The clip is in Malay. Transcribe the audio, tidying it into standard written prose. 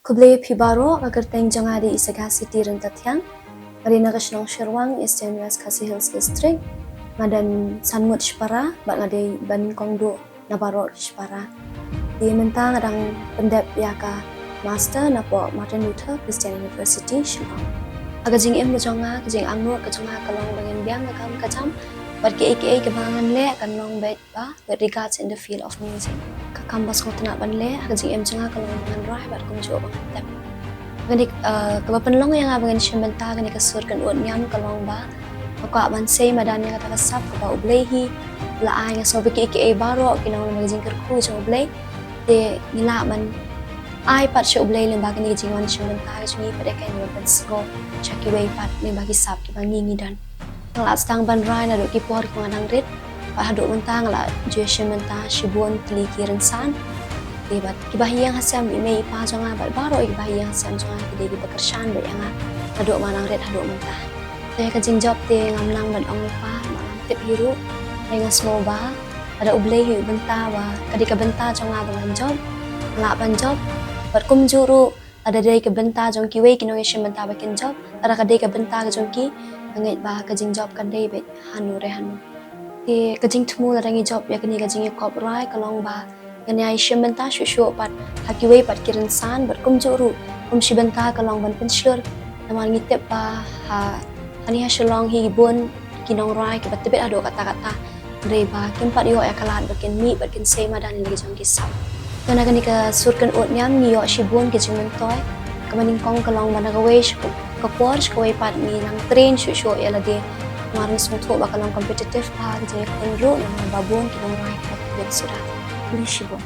Kublai pibaro agar teng jangadi Sagacity Ryngtathiang, marina ka Shillong Shirwang Eastern West Khasi Hills District, madan sanmut Shpara, bat ngadi ban kongdo nabaro Shpara. Di mentang adang pendep yaka master napo Martin Luther Christian University Shillong. Aga jing em bejonga, jing angno kejonga kalong dengan biang ngakam kacam, bat ke aka kebangan le kan long bed ba with regards in the field of music. Kakam Bosco tenak ban le, aga jing em jonga kalong dengan rai bat kumjo bangan tep. Gani kebapenlong yang abangan syembenta gani kasur kan uat Niam kalong ba, maka ban say madan yang kata kasap kaba ublehi, la ay nga sobi ke aka baro kinong magajing kerku jong ubleh, de nila man ai pat siya ublay lang bagay ni gajingwan siya mentah gajingi pada kan yung Bosco chaki way pat ni bagi sap ki bangingi dan ang la stang ban rai na do ki por ki ngang rit pa hado mentang la jue siya mentah shibun tli ki rensan de bat ki bahiyang hasyam imei pa jonga bat baro ki bahiyang hasyam jonga ki de bekersan ba yang hado manang rit hado mentah de ka jing job de ngamlang ban ong pa manang tip hiru dengan small ba ada ublay hi benta wa kadi ka benta jonga ban job la ban job bat kumjuru ada dari ke benta jong ki wei kinong yeshe benta bakin job ada kadai ke benta ke jong ki ngait ba ka jing job kadai bet hanu re hanu ti ka jing thmu la rangi job ya kini ka jing kop rai kalong ba ngani ai yeshe benta shu pat haki wei pat kiran san bat kumjuru shi benta kalong ban pensyur naman ngitep ba ha ani ha Shillong hi bun kinong rai ke bat tebet ado kata-kata re ba kimpat yo ya kalat bakin mi bakin sei madan lagi jong ki sap Kana kani ka surkan ut Niam ni yo shibun ke jing toy kamaning kong kalong bana ka wish Khubor kawai pat ni nang train shu ya lagi maring smutho ba kalong competitive pa ke jing kunru nang babon kinong rai ka bet sura beli shibun